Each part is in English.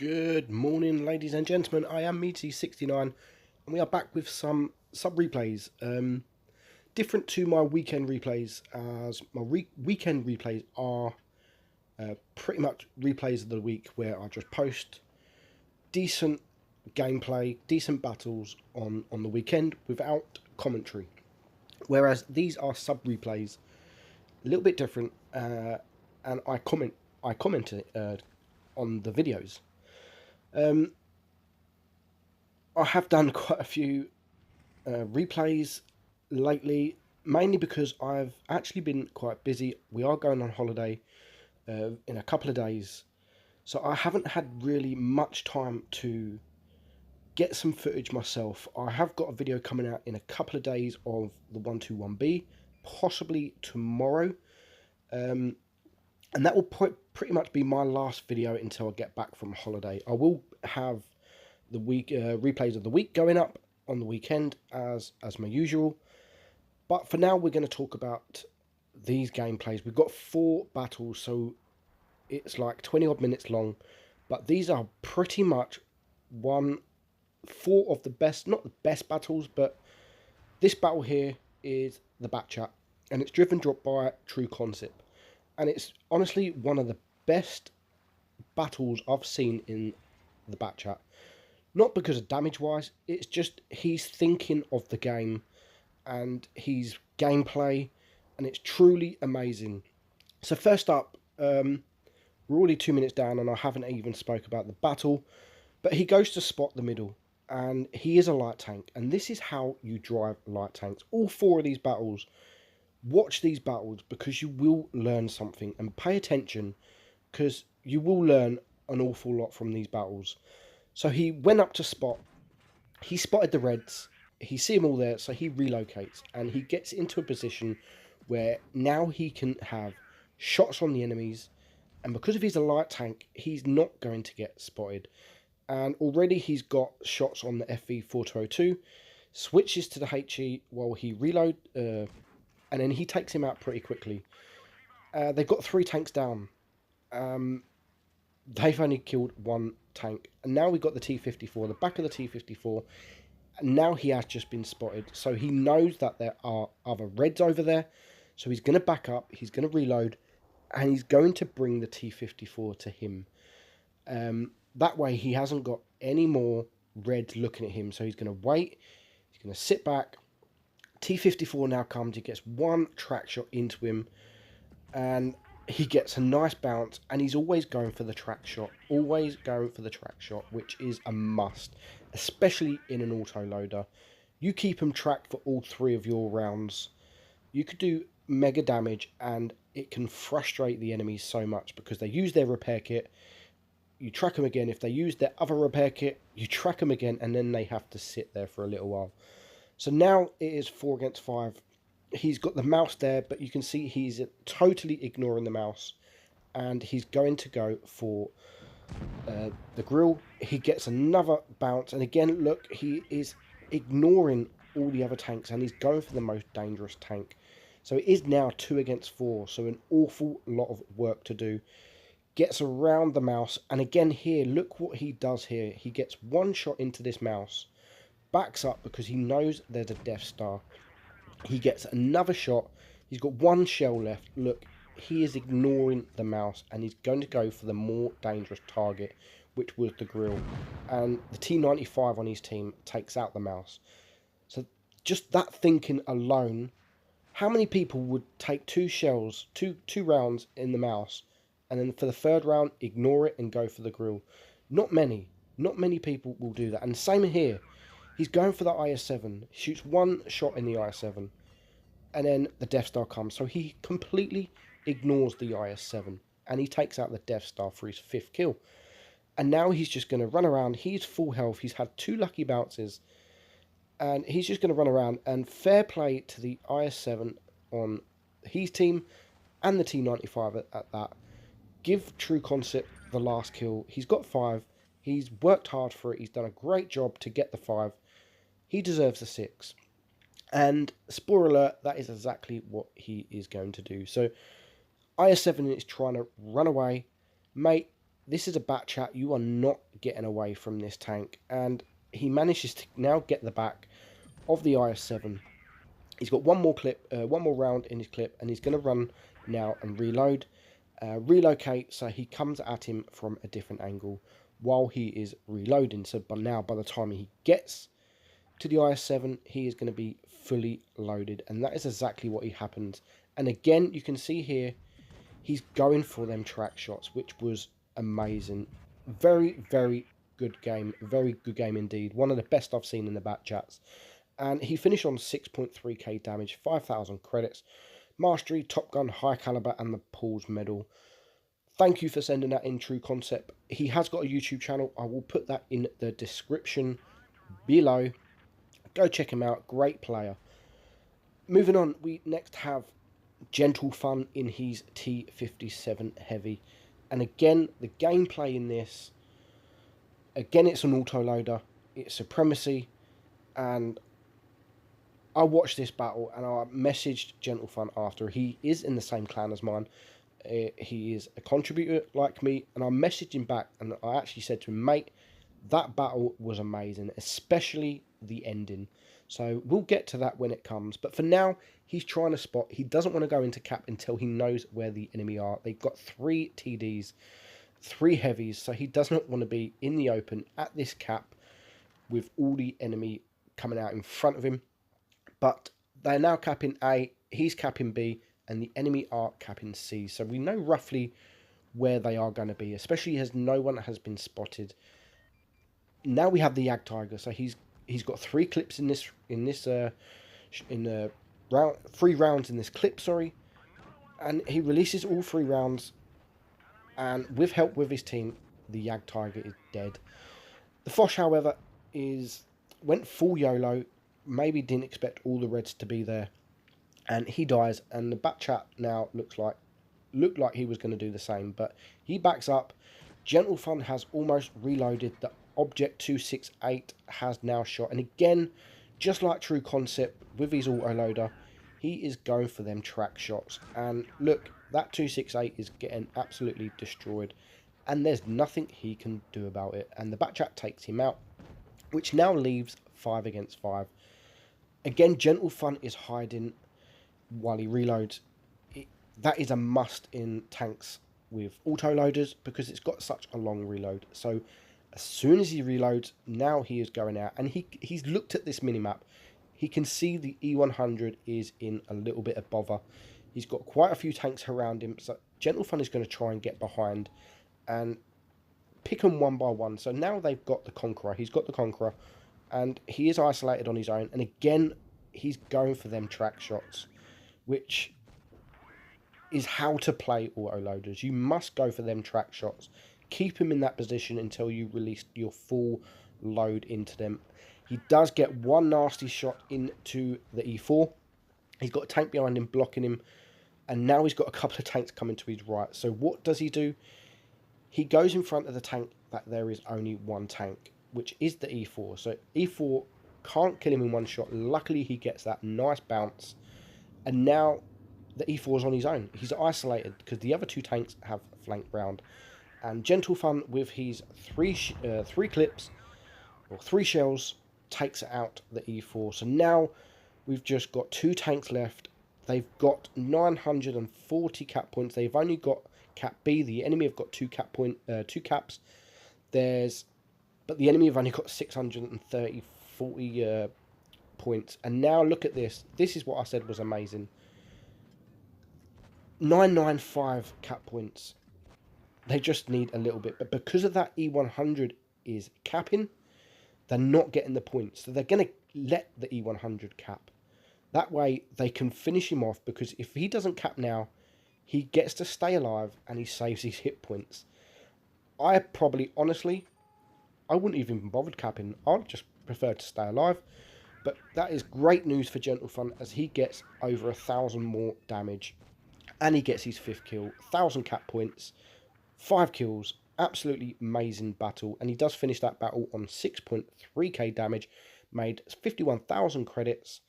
Good morning, ladies and gentlemen. I am T59, and we are back with some sub replays. Different to my weekend replays, as my weekend replays are pretty much replays of the week where I just post decent gameplay, decent battles on the weekend without commentary. Whereas these are sub replays, a little bit different, and I comment on the videos. I have done quite a few replays lately, mainly because I've actually been quite busy. We are going on holiday in a couple of days, so I haven't had really much time to get some footage myself. I have got a video coming out in a couple of days of the 121B, possibly tomorrow, and that will pretty much be my last video until I get back from holiday. I will have the week replays of the week going up on the weekend as my usual, but for now we're going to talk about these gameplays. We've got 4 battles, so it's like 20 odd minutes long, but these are pretty much 4 of the best, not the best battles, but this battle here is the bat chat, and it's driven drop by True Concept, and it's honestly one of the best battles I've seen in the bat chat. Not because of damage wise, it's just he's thinking of the game and his gameplay, and it's truly amazing. So first up, we're already 2 minutes down and I haven't even spoke about the battle, but he goes to spot the middle, and he is a light tank, and this is how you drive light tanks. All 4 of these battles, watch these battles because you will learn something, and pay attention because you will learn an awful lot from these battles. So he went up to spot, he spotted the reds, he see them all there, so he relocates, and he gets into a position where now he can have shots on the enemies, and because of he's a light tank, he's not going to get spotted. And already he's got shots on the FV42, switches to the HE while he reload, and then he takes him out pretty quickly. They've got 3 tanks down. They've only killed 1 tank, and now we've got the T54, the back of the T54, and now he has just been spotted, so he knows that there are other reds over there, so he's going to back up, he's going to reload, and he's going to bring the T54 to him. That way he hasn't got any more reds looking at him, so he's going to wait, he's going to sit back. T54 now comes, he gets 1 track shot into him, and he gets a nice bounce, and he's always going for the track shot. Always going for the track shot, which is a must, especially in an auto loader. You keep him tracked for all 3 of your rounds, you could do mega damage, and it can frustrate the enemies so much because they use their repair kit. You track them again. If they use their other repair kit, you track them again, and then they have to sit there for a little while. So now it is 4 against 5. He's got the mouse there, but you can see he's totally ignoring the mouse, and he's going to go for the Grille. He gets another bounce, and again, look, he is ignoring all the other tanks, and he's going for the most dangerous tank. So it is now 2 against 4, so an awful lot of work to do. Gets around the mouse, and again here, look what he does here. He gets 1 shot into this mouse, backs up because he knows there's a Death Star. He gets another shot. He's got 1 shell left. Look, he is ignoring the mouse, and he's going to go for the more dangerous target, which was the Grille. And the T95 on his team takes out the mouse. So just that thinking alone, how many people would take 2 shells, two rounds in the mouse, and then for the 3rd round, ignore it and go for the Grille? Not many. Not many people will do that. And same here. He's going for the IS-7, shoots 1 shot in the IS-7, and then the Death Star comes. So he completely ignores the IS-7, and he takes out the Death Star for his 5th kill. And now he's just going to run around. He's full health. He's had 2 lucky bounces, and he's just going to run around. And fair play to the IS-7 on his team and the T95 at that. Give True Concept the last kill. He's got 5. He's worked hard for it. He's done a great job to get the 5. He deserves the 6. And spoiler alert, that is exactly what he is going to do. So IS-7 is trying to run away. Mate, this is a bat chat. You are not getting away from this tank, and he manages to now get the back of the IS-7. He's got one more round in his clip, and he's going to run now and reload, relocate, so he comes at him from a different angle while he is reloading. So by the time he gets to the IS-7, he is going to be fully loaded, and that is exactly what happens. And again, you can see here, he's going for them track shots, which was amazing. Very, very good game. Very good game indeed. One of the best I've seen in the back chats. And he finished on 6.3k damage, 5,000 credits, mastery, Top Gun, high caliber, and the Paul's medal. Thank you for sending that in, True Concept. He has got a YouTube channel. I will put that in the description below. Go check him out. Great player. Moving on, we next have gentlefun in his T57 Heavy. And again, the gameplay in this, again, it's an autoloader. It's supremacy. And I watched this battle and I messaged gentlefun after. He is in the same clan as mine. He is a contributor like me, and I messaged him back and I actually said to him, mate, that battle was amazing, especially the ending. So we'll get to that when it comes. But for now, he's trying to spot. He doesn't want to go into cap until he knows where the enemy are. They've got 3 TDs, 3 heavies, so he does not want to be in the open at this cap with all the enemy coming out in front of him. But they're now capping A, he's capping B, and the enemy are capping C. So we know roughly where they are going to be, especially as no one has been spotted. Now we have the Yag Tiger. So he's got 3 clips in this round, 3 rounds in this clip, sorry. And he releases all 3 rounds, and with help with his team, the Yag Tiger is dead. The Foch, however, went full YOLO. Maybe didn't expect all the reds to be there, and he dies. And the back chat now looked like he was going to do the same, but he backs up. gentlefun has almost reloaded. The object 268 has now shot, and again, just like True Concept with his autoloader, he is going for them track shots. And look, that 268 is getting absolutely destroyed, and there's nothing he can do about it. And the back chat takes him out, which now leaves 5 against 5. Again, gentlefun is hiding while he reloads. That is a must in tanks with autoloaders because it's got such a long reload. So as soon as he reloads, now he is going out. And he's looked at this minimap. He can see the E100 is in a little bit of bother. He's got quite a few tanks around him. So gentlefun is going to try and get behind and pick them one by one. So now they've got the Conqueror. He's got the Conqueror. And he is isolated on his own. And again, he's going for them track shots, which is how to play autoloaders. You must go for them track shots. Keep him in that position until you release your full load into them. He does get one nasty shot into the E4. He's got a tank behind him blocking him. And now he's got a couple of tanks coming to his right. So what does he do? He goes in front of the tank that there is only one tank, which is the E4. So E4 can't kill him in one shot. Luckily, he gets that nice bounce. And now the E4 is on his own. He's isolated because the other 2 tanks have flanked round. And gentlefun with his 3 clips or 3 shells takes out the E4. So now we've just got 2 tanks left. They've got 940 cap points. They've only got cap B. The enemy have got 2 caps. But the enemy have only got 40 points. And now look at this. This is what I said was amazing. 995 cap points. They just need a little bit. But because of that E100 is capping, they're not getting the points. So they're going to let the E100 cap. That way they can finish him off, because if he doesn't cap now, he gets to stay alive and he saves his hit points. I probably, honestly, I wouldn't even been bothered capping. I'd just prefer to stay alive. But that is great news for gentlefun, as he gets over 1,000 more damage. And he gets his 5th kill. 1,000 cap points. 5 kills. Absolutely amazing battle. And he does finish that battle on 6.3k damage. Made 51,000 credits.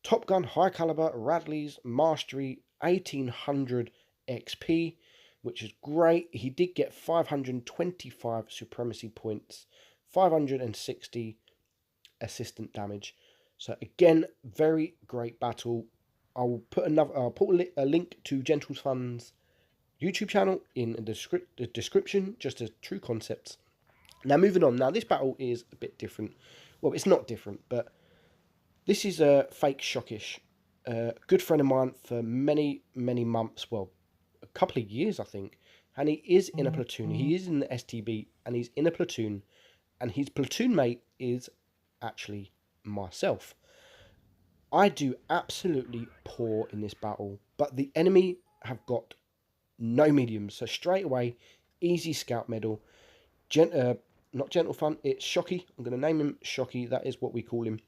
Top Gun, high caliber, Radleys, mastery, 1800 XP. which is great. He did get 525 supremacy points, 560 assistant damage. So again, very great battle. I'll put a link to Gentlefun's YouTube channel in the description, just as true concepts. Now moving on. Now this battle is a bit different. Well, it's not different, but this is a fake Shockish. A good friend of mine for many months. Well, a couple of years I think, and he is in a platoon. He is in the STB, and he's in a platoon, and his platoon mate is actually myself. I do absolutely poor in this battle, but the enemy have got no mediums, so straight away, easy scout medal. Not gentlefun, it's Shocky. I'm going to name him Shocky. That is what we call him.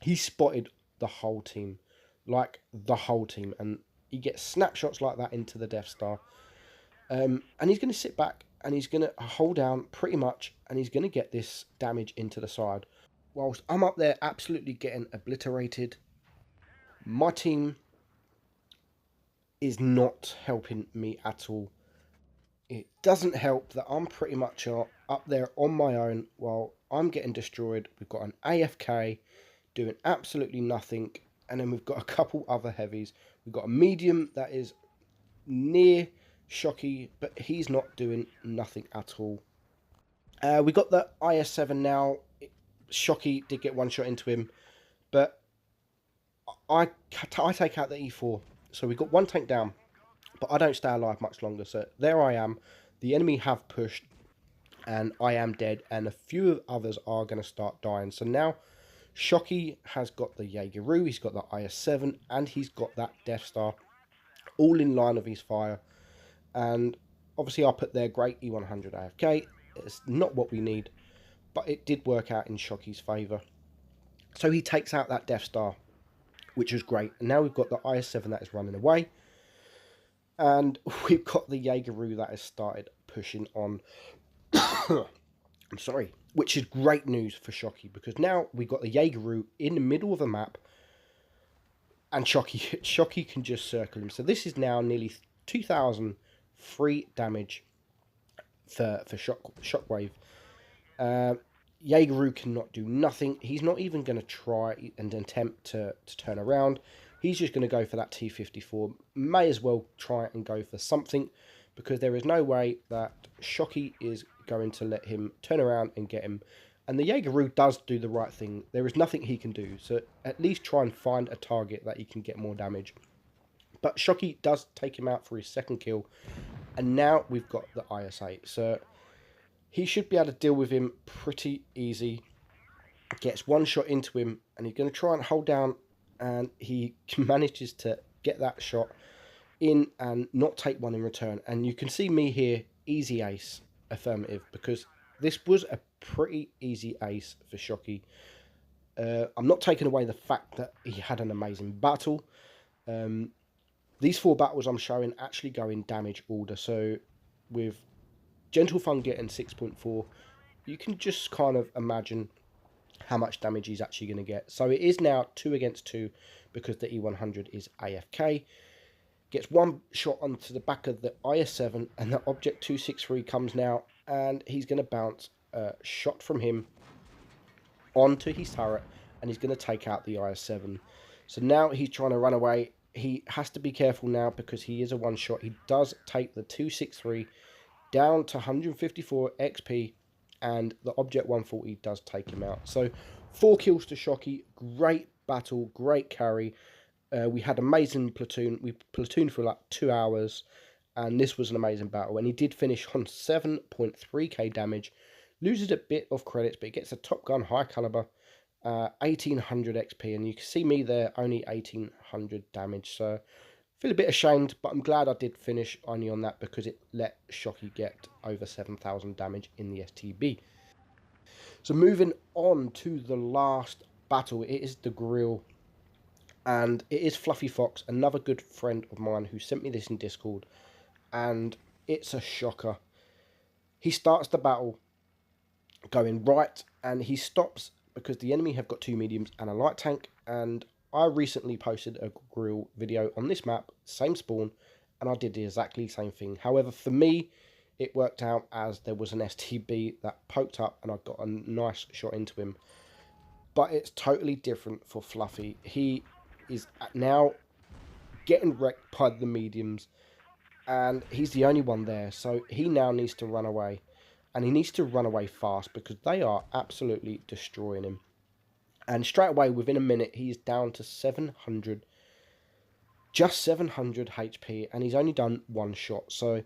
He spotted the whole team, like the whole team, and he gets snapshots like that into the Death Star. And he's going to sit back and he's going to hold down pretty much, and he's going to get this damage into the side. Whilst I'm up there absolutely getting obliterated, my team is not helping me at all. It doesn't help that I'm pretty much up there on my own while I'm getting destroyed. We've got an AFK doing absolutely nothing, and then we've got a couple other heavies. We've got a medium that is near Shocky, but he's not doing nothing at all. We got the IS-7 now. Shocky did get one shot into him, but I take out the E4. So we got one tank down, but I don't stay alive much longer. So there I am. The enemy have pushed, and I am dead, and a few others are going to start dying. So now Shocky has got the Jaegeru, he's got the IS-7, and he's got that Death Star, all in line of his fire. And obviously I put there great E100 AFK. It's not what we need, but it did work out in Shocky's favour. So he takes out that Death Star, which was great. And now we've got the IS-7 that is running away, and we've got the Jaegeru that has started pushing on. I'm sorry. Which is great news for Shocky, because now we've got the Jaegeru in the middle of the map, and Shocky can just circle him. So this is now nearly 2,000 free damage for Shockwave. Jaegeru cannot do nothing. He's not even going to try and attempt to turn around. He's just going to go for that T54. May as well try and go for something, because there is no way that Shocky is going to let him turn around and get him. And the Jaegeru does do the right thing. There is nothing he can do, so at least try and find a target that he can get more damage. But Shocky does take him out for his second kill, and now we've got the IS-8. So he should be able to deal with him pretty easy. Gets one shot into him, and he's going to try and hold down, and he manages to get that shot in and not take one in return. And you can see me here, easy ace, affirmative, because this was a pretty easy ace for Shocky. I'm not taking away the fact that he had an amazing battle. These 4 battles I'm showing actually go in damage order. So with gentlefun getting 6.4, you can just kind of imagine how much damage he's actually going to get. So it is now 2 against 2 because the E100 is AFK. Gets one shot onto the back of the IS-7, and the Object 263 comes now, and he's going to bounce a shot from him onto his turret, and he's going to take out the IS-7. So now he's trying to run away. He has to be careful now because he is a one shot. He does take the 263 down to 154 XP, and the Object 140 does take him out. So 4 kills to Shocky. Great battle, great carry. We had amazing platoon. We platooned for like 2 hours, and this was an amazing battle. And he did finish on 7.3k damage. Loses a bit of credits, but he gets a Top Gun high caliber, 1800 XP, and you can see me there, only 1800 damage. So I feel a bit ashamed, but I'm glad I did finish only on that, because it let Shocky get over 7,000 damage in the STB. So moving on to the last battle, it is the Grille. And it is Fluffy Fox, another good friend of mine who sent me this in Discord. And it's a shocker. He starts the battle going right, and he stops because the enemy have got 2 mediums and a light tank. And I recently posted a Grille video on this map, same spawn, and I did the exactly same thing. However, for me, it worked out as there was an STB that poked up and I got a nice shot into him. But it's totally different for Fluffy. He is now getting wrecked by the mediums, and he's the only one there. So he now needs to run away, and he needs to run away fast because they are absolutely destroying him. And straight away, within a minute, he's down to 700, just 700 HP, and he's only done one shot. So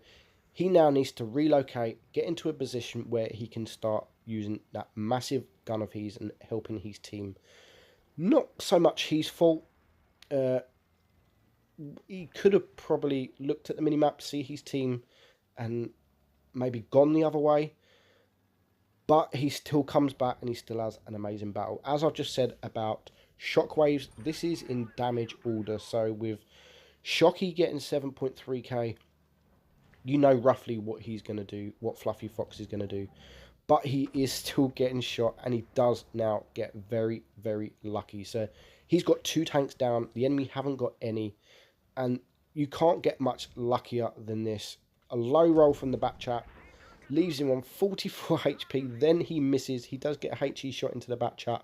he now needs to relocate, get into a position where he can start using that massive gun of his and helping his team. Not so much his fault. He could have probably looked at the minimap, see his team, and maybe gone the other way. But he still comes back and he still has an amazing battle. As I've just said about shockwaves, this is in damage order. So with Shocky getting 7.3k, you know roughly what he's going to do, what Fluffy Fox is going to do. But he is still getting shot, and he does now get very, very lucky. So he's got 2 tanks down. The enemy haven't got any. And you can't get much luckier than this. A low roll from the back chat leaves him on 44 HP. Then he misses. He does get a HE shot into the back chat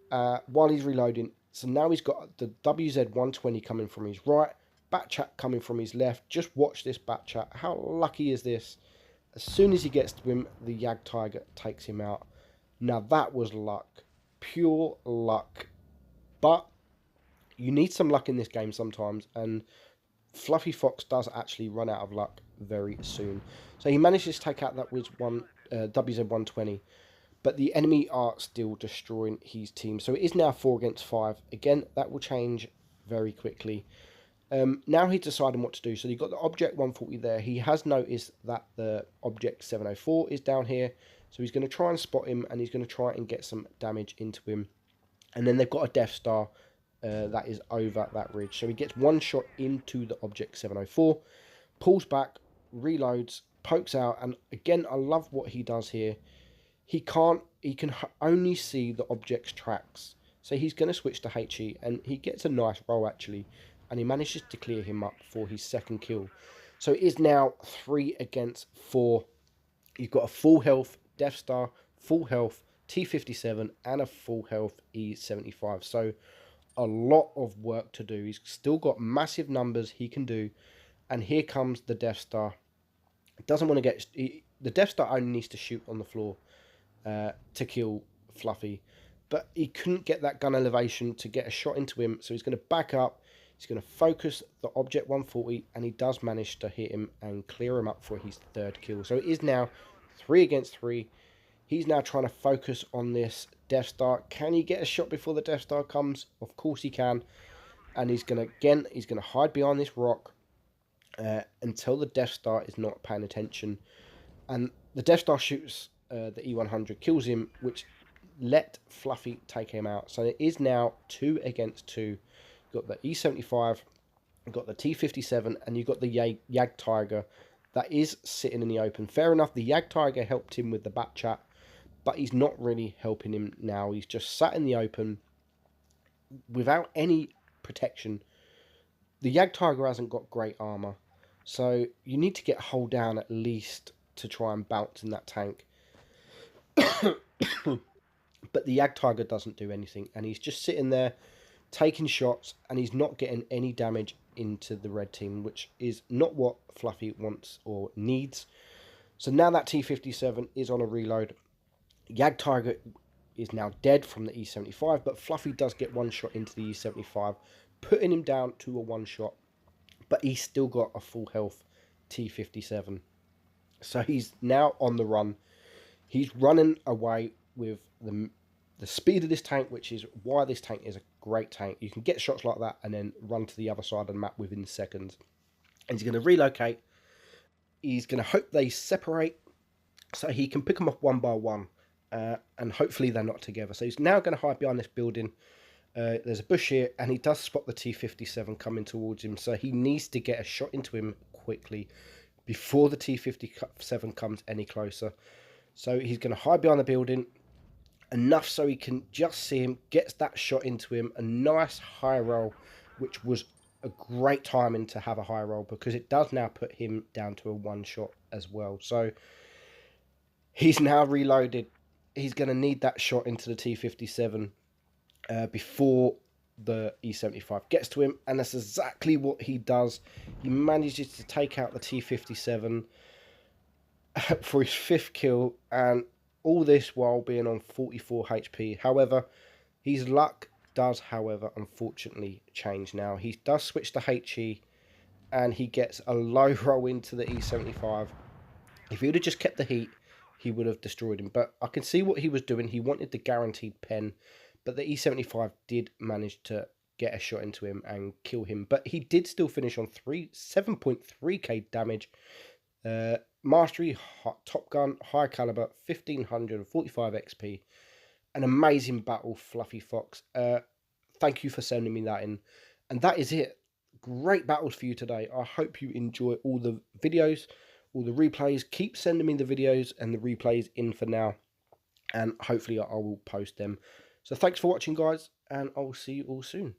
while he's reloading. So now he's got the WZ-120 coming from his right, back chat coming from his left. Just watch this back chat. How lucky is this? As soon as he gets to him, the Yag Tiger takes him out. Now that was luck. Pure luck. But you need some luck in this game sometimes, and Fluffy Fox does actually run out of luck very soon. So he manages to take out that WZ-120, but the enemy are still destroying his team. So it is now 4 against 5. Again, that will change very quickly. Now he's deciding what to do. So you've got the Object 140 there. He has noticed that the Object 704 is down here. So he's going to try and spot him, and he's going to try and get some damage into him. And then they've got a Death Star that is over that ridge. So he gets one shot into the Object 704, pulls back, reloads, pokes out. And again, I love what he does here. He can only see the Object's tracks. So he's going to switch to HE, and he gets a nice roll actually. And he manages to clear him up for his second kill. So it is now 3 against 4. You've got a full health Death Star, full health T57, and a full health E75. So a lot of work to do. He's still got massive numbers he can do. And here comes the Death Star. Doesn't want to get... the Death Star only needs to shoot on the floor to kill Fluffy. But he couldn't get that gun elevation to get a shot into him. So he's going to back up. He's going to focus the Object 140, and he does manage to hit him and clear him up for his third kill. So it is now 3 against 3. He's now trying to focus on this Death Star. Can he get a shot before the Death Star comes? Of course he can. And he's going to hide behind this rock until the Death Star is not paying attention. And the Death Star shoots the E100, kills him, which let Fluffy take him out. So it is now 2 against 2. Got the E75, got the T57, and you've got the Yag Tiger that is sitting in the open. Fair enough, the Yag Tiger helped him with the back chat, but he's not really helping him now. He's just sat in the open without any protection. The Yag Tiger hasn't got great armor, so you need to get a hold down at least to try and bounce in that tank. But the Yag Tiger doesn't do anything, and he's just sitting there taking shots, and he's not getting any damage into the red team, which is not what Fluffy wants or needs. So now that T57 is on a reload. Yag Tiger is now dead from the E75, but Fluffy does get one shot into the E75, putting him down to a one shot, but he's still got a full health T57. So he's now on the run. He's running away with the speed of this tank, which is why this tank is a great tank. You can get shots like that and then run to the other side of the map within seconds. And he's going to relocate. He's going to hope they separate so he can pick them off one by one. And hopefully they're not together. So he's now going to hide behind this building. There's a bush here, and he does spot the T57 coming towards him. So he needs to get a shot into him quickly before the T57 comes any closer. So he's going to hide behind the building enough so he can just see him, gets that shot into him, a nice high roll, which was a great timing to have a high roll, because it does now put him down to a 1 shot as well. So he's now reloaded. He's going to need that shot into the T57 before the E75 gets to him, and that's exactly what he does. He manages to take out the T57 for his 5th kill, and all this while being on 44 HP. However, his luck does, however, unfortunately change now. He does switch to HE, and he gets a low roll into the E75. If he would have just kept the heat, he would have destroyed him. But I can see what he was doing. He wanted the guaranteed pen, but the E75 did manage to get a shot into him and kill him. But he did still finish on 7.3k damage. Mastery, Top Gun, High Caliber, 1545 XP. An amazing battle, Fluffy Fox. Thank you for sending me that in. And that is it. Great battles for you today. I hope you enjoy all the videos, all the replays. Keep sending me the videos and the replays in for now, and hopefully I will post them. So thanks for watching, guys, and I'll see you all soon.